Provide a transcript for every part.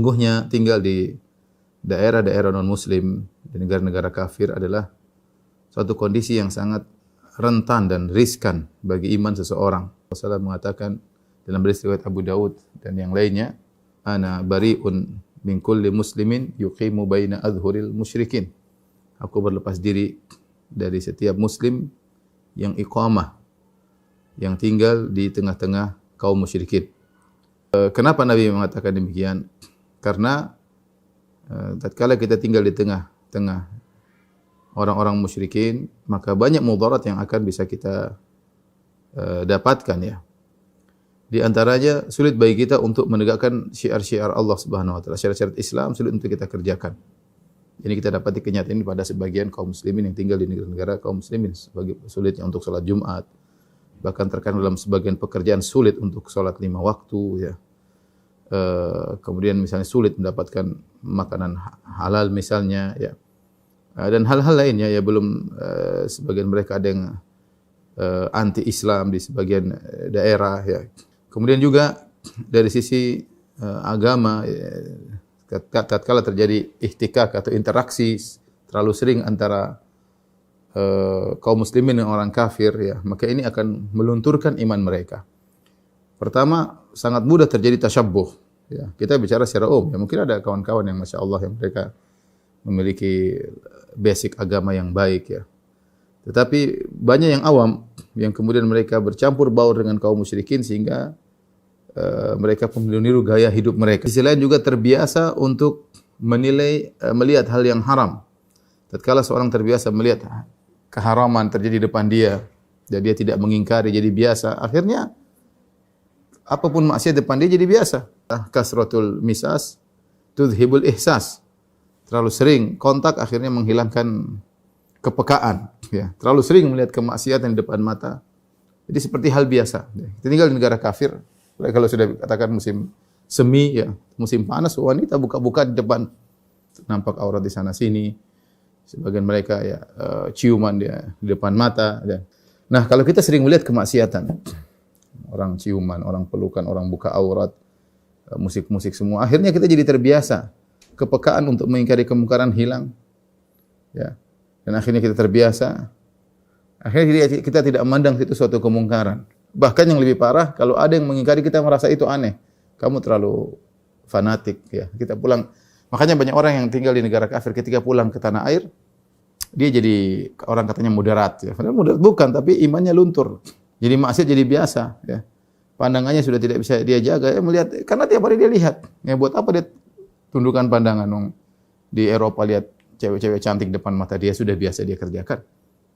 Sungguhnya tinggal di daerah-daerah non-muslim, di negara-negara kafir adalah suatu kondisi yang sangat rentan dan riskan bagi iman seseorang. Rasulullah mengatakan dalam hadis riwayat Abu Daud dan yang lainnya, "Ana bari'un min kulli muslimin yuqimu baina adhuril musyrikin." Aku berlepas diri dari setiap muslim yang iqamah, yang tinggal di tengah-tengah kaum musyrikin. Kenapa Nabi mengatakan demikian? Karena tatkala kita tinggal di tengah-tengah orang-orang musyrikin, maka banyak mudarat yang akan bisa kita dapatkan ya. Di antaranya sulit bagi kita untuk menegakkan syiar-syiar Allah Subhanahu wa taala. Syiar-syiar Islam sulit untuk kita kerjakan. Ini kita dapati kenyataan ini pada sebagian kaum muslimin yang tinggal di negara-negara kaum muslimin, sebagai sulitnya untuk salat Jumat. Bahkan terkadang dalam sebagian pekerjaan sulit untuk salat 5 waktu ya. Kemudian misalnya sulit mendapatkan makanan halal misalnya ya. Dan hal-hal lainnya ya, belum sebagian mereka ada yang anti Islam di sebagian daerah ya. Kemudian juga dari sisi agama ya, tatkala terjadi ihtikak atau interaksi terlalu sering antara kaum muslimin dengan orang kafir ya, maka ini akan melunturkan iman mereka. Pertama, sangat mudah terjadi tasyabbuh ya. Kita bicara secara umum ya, mungkin ada kawan-kawan yang Masya Allah yang mereka memiliki basic agama yang baik ya. Tetapi banyak yang awam yang kemudian mereka bercampur baur dengan kaum musyrikin sehingga mereka pun meniru gaya hidup mereka. Di sisi lain juga terbiasa untuk melihat hal yang haram. Tatkala seorang terbiasa melihat keharaman terjadi di depan dia, dan dia tidak mengingkari, jadi biasa. Akhirnya apapun maksiat depan dia jadi biasa. Kasratul misas tudhibul ihsas. Terlalu sering kontak akhirnya menghilangkan kepekaan. Ya. Terlalu sering melihat kemaksiatan di depan mata. Jadi seperti hal biasa. Kita tinggal di negara kafir. Kalau sudah katakan musim semi, ya, musim panas, wanita buka-buka di depan. Nampak aurat di sana sini. Sebagian mereka ya ciuman dia di depan mata. Ya. Nah, kalau kita sering melihat kemaksiatan, orang ciuman, orang pelukan, orang buka aurat, musik-musik semua, akhirnya kita jadi terbiasa. Kepekaan untuk mengingkari kemungkaran hilang. Ya. Dan akhirnya kita terbiasa. Akhirnya kita tidak memandang itu suatu kemungkaran. Bahkan yang lebih parah, kalau ada yang mengingkari kita merasa itu aneh. Kamu terlalu fanatik ya. Kita pulang. Makanya banyak orang yang tinggal di negara kafir ketika pulang ke tanah air, dia jadi orang katanya moderat ya. Padahal moderat bukan, tapi imannya luntur. Jadi maksiat jadi biasa ya. Pandangannya sudah tidak bisa dia jaga ya, melihat karena tiap hari dia lihat. Ya buat apa dia tundukkan pandangan dong. Di Eropa lihat cewek-cewek cantik depan mata dia, sudah biasa dia kerjakan.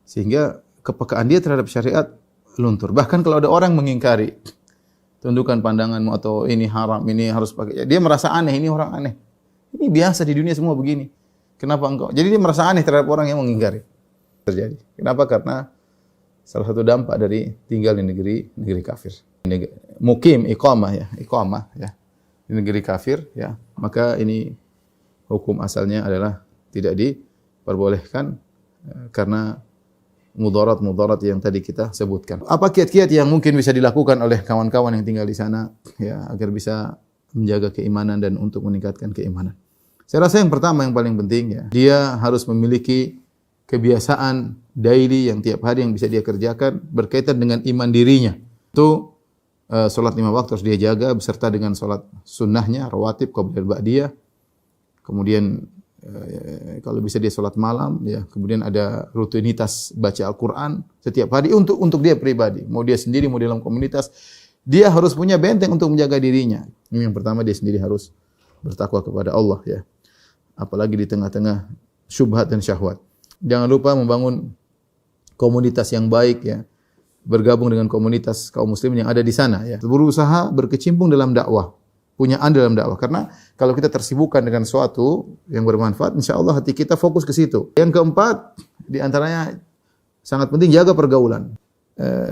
Sehingga kepekaan dia terhadap syariat luntur. Bahkan kalau ada orang mengingkari, tundukkan pandanganmu atau ini haram, ini harus pakai. Dia merasa aneh, ini orang aneh. Ini biasa di dunia semua begini. Kenapa engkau? Jadi dia merasa aneh terhadap orang yang mengingkari. Terjadi. Kenapa? Karena salah satu dampak dari tinggal di negeri kafir. Mukim, iqamah ya. Di negeri kafir ya. Maka ini hukum asalnya adalah tidak diperbolehkan karena mudarat-mudarat yang tadi kita sebutkan. Apa kiat-kiat yang mungkin bisa dilakukan oleh kawan-kawan yang tinggal di sana ya agar bisa menjaga keimanan dan untuk meningkatkan keimanan? Saya rasa yang pertama yang paling penting ya, dia harus memiliki kebiasaan daily yang tiap hari yang bisa dia kerjakan berkaitan dengan iman dirinya. Itu salat 5 waktu harus dia jaga beserta dengan salat sunnahnya, rawatib, qabliyah, ba'diyah. Kemudian kalau bisa dia salat malam ya, kemudian ada rutinitas baca Al-Qur'an setiap hari untuk dia pribadi. Mau dia sendiri, mau dalam komunitas, dia harus punya benteng untuk menjaga dirinya. Ini yang pertama, dia sendiri harus bertakwa kepada Allah ya. Apalagi di tengah-tengah syubhat dan syahwat. Jangan lupa membangun komunitas yang baik ya. Bergabung dengan komunitas kaum muslimin yang ada di sana ya. Berusaha berkecimpung dalam dakwah. Punya andil dalam dakwah. Karena kalau kita tersibukkan dengan sesuatu yang bermanfaat, insya-Allah hati kita fokus ke situ. Yang keempat, di antaranya sangat penting jaga pergaulan.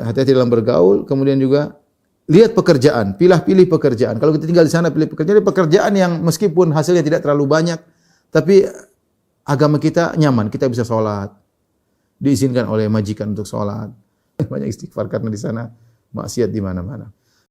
Hati-hati dalam bergaul, kemudian juga lihat pekerjaan, pilih pekerjaan. Kalau kita tinggal di sana pilih pekerjaan yang meskipun hasilnya tidak terlalu banyak, tapi agama kita nyaman, kita bisa sholat, diizinkan oleh majikan untuk sholat. Banyak istighfar karena di sana maksiat di mana-mana.